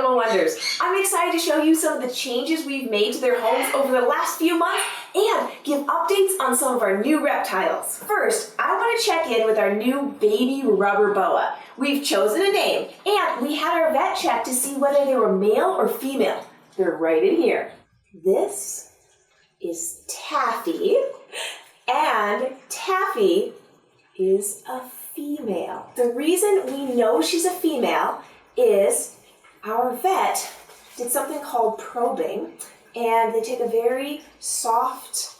Animal Wonders. I'm excited to show you some of the changes we've made to their homes over the last few months and give updates on some of our new reptiles. First, I want to check in with our new baby rubber boa. We've chosen a name, and we had our vet check to see whether they were male or female. They're right in here. This is Taffy, and Taffy is a female. The reason we know she's a female is our vet did something called probing, and they take a very soft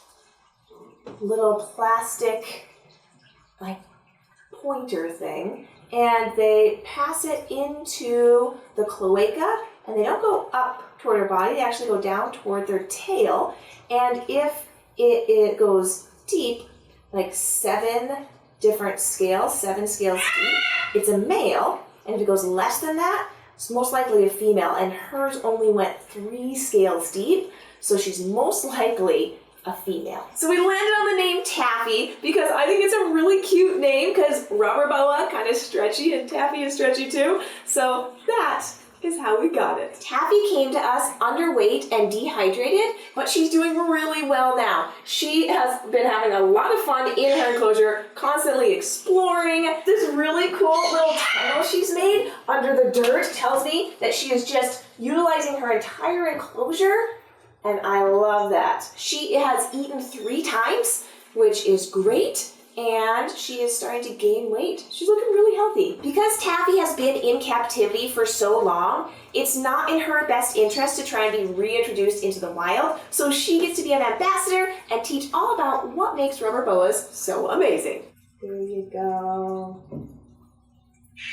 little plastic like pointer thing and they pass it into the cloaca, and they don't go up toward her body, they actually go down toward their tail. And if it goes deep, like 7 different scales, 7 scales deep, it's a male. And if it goes less than that, it's most likely a female. And hers only went 3 scales deep, so she's most likely a female. So we landed on the name Taffy because I think it's a really cute name because rubber boa, kind of stretchy, and Taffy is stretchy too. So that is how we got it. Taffy came to us underweight and dehydrated, but she's doing really well now. She has been having a lot of fun in her enclosure, constantly exploring. This really cool little tunnel she's made under the dirt tells me that she is just utilizing her entire enclosure, and I love that. She has eaten 3 times, which is great. And she is starting to gain weight. She's looking really healthy. Because Taffy has been in captivity for so long, it's not in her best interest to try and be reintroduced into the wild, so she gets to be an ambassador and teach all about what makes rubber boas so amazing. There you go.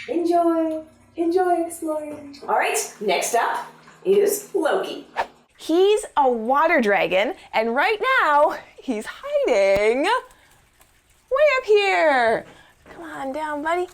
Enjoy exploring. All right, next up is Loki. He's a water dragon, and right now he's hiding way up here. Come on down, buddy.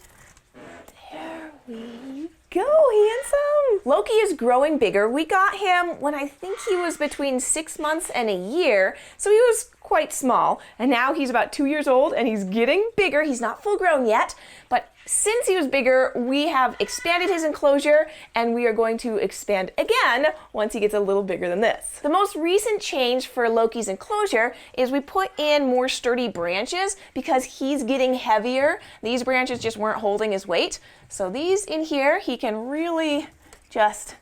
There we go, handsome. Loki is growing bigger. We got him when I think he was between 6 months and a year, so he was quite small. And now he's about 2 years old and he's getting bigger. He's not full grown yet, but since he was bigger, we have expanded his enclosure, and we are going to expand again once he gets a little bigger than this. The most recent change for Loki's enclosure is we put in more sturdy branches because he's getting heavier. These branches just weren't holding his weight. So these in here, he can really just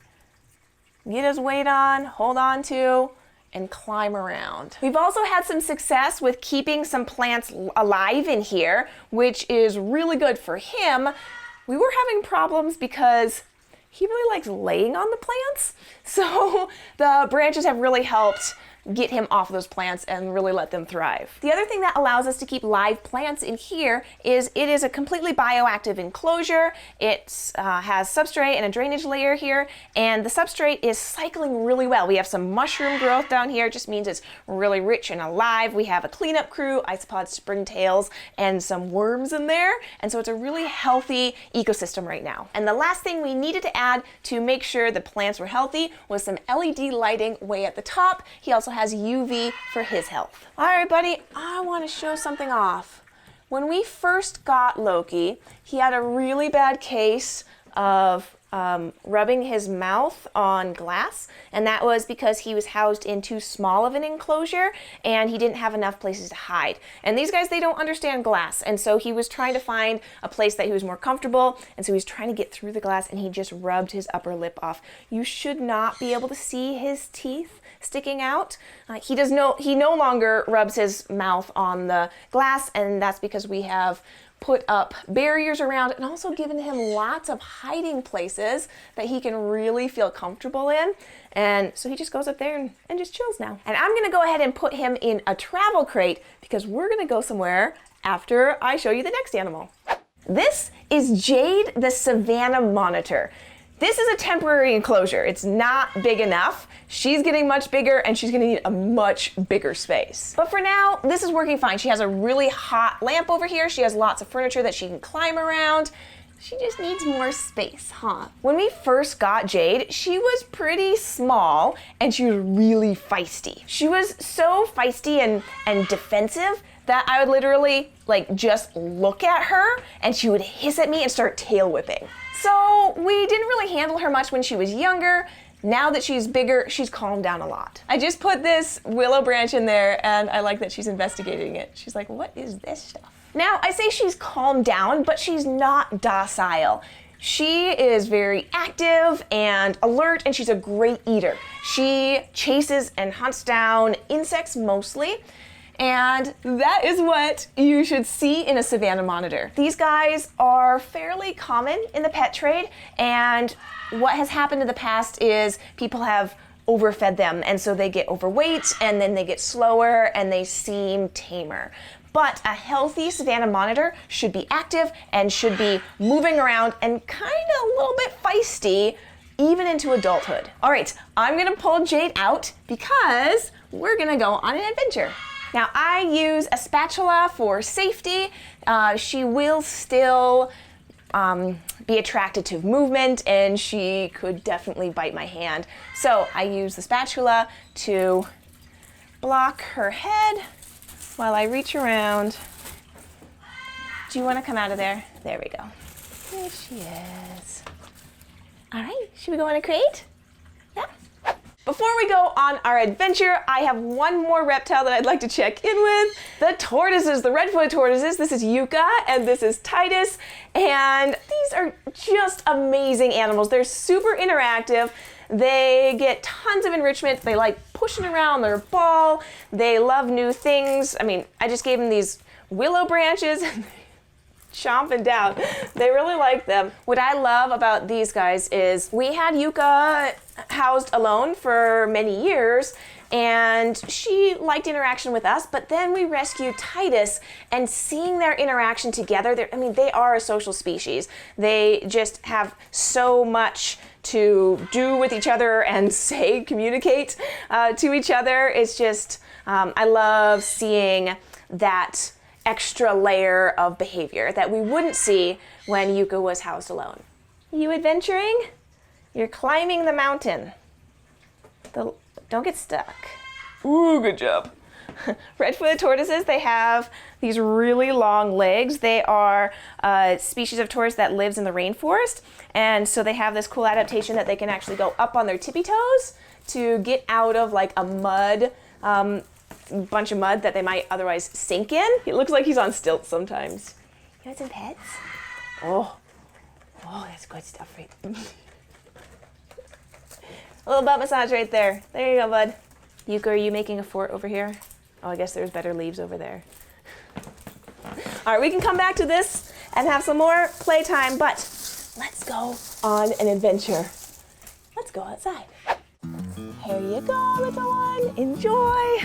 get his weight on, hold on to, and climb around. We've also had some success with keeping some plants alive in here, which is really good for him. We were having problems because he really likes laying on the plants, so the branches have really helped get him off those plants and really let them thrive. The other thing that allows us to keep live plants in here is it is a completely bioactive enclosure. It has substrate and a drainage layer here, and the substrate is cycling really well. We have some mushroom growth down here. It just means it's really rich and alive. We have a cleanup crew, isopod springtails, and some worms in there, and so it's a really healthy ecosystem right now. And the last thing we needed to add to make sure the plants were healthy was some LED lighting way at the top. He also has UV for his health. All right, buddy, I want to show something off. When we first got Loki, he had a really bad case of rubbing his mouth on glass, and that was because he was housed in too small of an enclosure and he didn't have enough places to hide. And these guys, they don't understand glass, and so he was trying to find a place that he was more comfortable, and so he was trying to get through the glass, and he just rubbed his upper lip off. You should not be able to see his teeth sticking out. He no longer rubs his mouth on the glass, and that's because we have put up barriers around and also given him lots of hiding places that he can really feel comfortable in. And so he just goes up there and just chills now. And I'm gonna go ahead and put him in a travel crate because we're gonna go somewhere after I show you the next animal. This is Jade, the Savannah monitor. This is a temporary enclosure. It's not big enough. She's getting much bigger and she's gonna need a much bigger space. But for now, this is working fine. She has a really hot lamp over here. She has lots of furniture that she can climb around. She just needs more space, huh? When we first got Jade, she was pretty small and she was really feisty. She was so feisty and defensive that I would literally like just look at her and she would hiss at me and start tail whipping. So we didn't really handle her much when she was younger. Now that she's bigger, she's calmed down a lot. I just put this willow branch in there and I like that she's investigating it. She's like, what is this stuff? Now, I say she's calmed down, but she's not docile. She is very active and alert, and she's a great eater. She chases and hunts down insects mostly, and that is what you should see in a savannah monitor. These guys are fairly common in the pet trade, and what has happened in the past is people have overfed them, and so they get overweight, and then they get slower, and they seem tamer. But a healthy savannah monitor should be active and should be moving around and kind of a little bit feisty, even into adulthood. All right, I'm gonna pull Jade out because we're gonna go on an adventure. Now, I use a spatula for safety. She will still be attracted to movement, and she could definitely bite my hand. So I use the spatula to block her head while I reach around. Do you want to come out of there? There we go. There she is. All right, should we go on a crate? Yeah. Before we go on our adventure, I have one more reptile that I'd like to check in with. The tortoises, the red-footed tortoises. This is Yucca and this is Titus. And these are just amazing animals. They're super interactive. They get tons of enrichment. They like pushing around their ball. They love new things. I mean, I just gave them these willow branches and chomping down. They really like them. What I love about these guys is we had Yucca housed alone for many years, and she liked interaction with us, but then we rescued Titus, and seeing their interaction together, I mean, they are a social species. They just have so much to do with each other and communicate to each other. It's just, I love seeing that extra layer of behavior that we wouldn't see when Yucca was housed alone. You adventuring? You're climbing the mountain. Don't get stuck. Ooh, good job. Red-footed tortoises, they have these really long legs. They are a species of tortoise that lives in the rainforest, and so they have this cool adaptation that they can actually go up on their tippy toes to get out of like a mud, bunch of mud that they might otherwise sink in. He looks like he's on stilts sometimes. You want some pets? Oh, that's good stuff, right? A little butt massage right there. There you go, bud. Yucca, are you making a fort over here? Oh, I guess there's better leaves over there. All right, we can come back to this and have some more playtime, but let's go on an adventure. Let's go outside. Here you go, little one. Enjoy.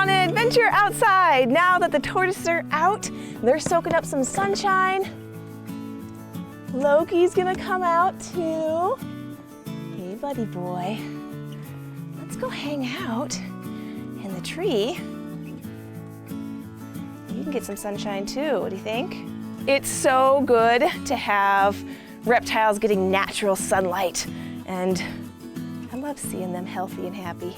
Adventure outside. Now that the tortoises are out, they're soaking up some sunshine. Loki's gonna come out too. Hey, buddy boy. Let's go hang out in the tree. You can get some sunshine too. What do you think? It's so good to have reptiles getting natural sunlight, and I love seeing them healthy and happy.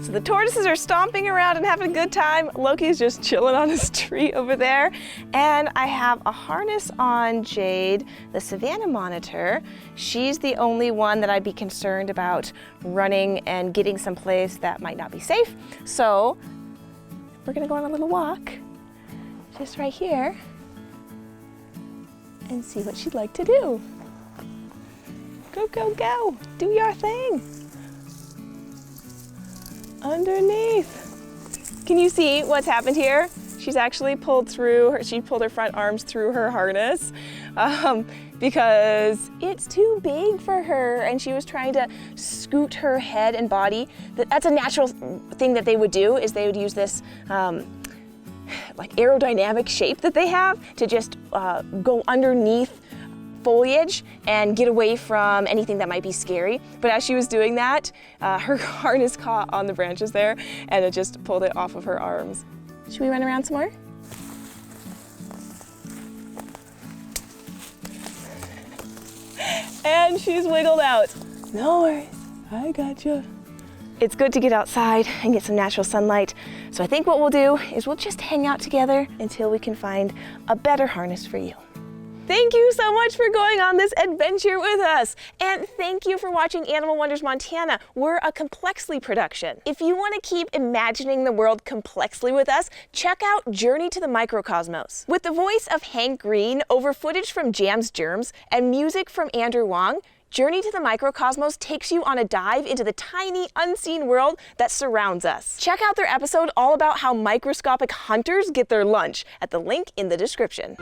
So the tortoises are stomping around and having a good time. Loki's just chilling on his tree over there. And I have a harness on Jade, the savannah monitor. She's the only one that I'd be concerned about running and getting someplace that might not be safe. So we're gonna go on a little walk, just right here, and see what she'd like to do. Go, go, go, do your thing. Underneath. Can you see what's happened here? She's actually pulled her front arms through her harness because it's too big for her, and she was trying to scoot her head and body. That's a natural thing that they would do, is they would use this like aerodynamic shape that they have to just go underneath foliage and get away from anything that might be scary. But as she was doing that, her harness caught on the branches there and it just pulled it off of her arms. Should we run around some more? And she's wiggled out. No worries, I gotcha. It's good to get outside and get some natural sunlight. So I think what we'll do is we'll just hang out together until we can find a better harness for you. Thank you so much for going on this adventure with us. And thank you for watching Animal Wonders Montana. We're a Complexly production. If you want to keep imagining the world complexly with us, check out Journey to the Microcosmos. With the voice of Hank Green over footage from Jam's Germs and music from Andrew Wong, Journey to the Microcosmos takes you on a dive into the tiny, unseen world that surrounds us. Check out their episode all about how microscopic hunters get their lunch at the link in the description.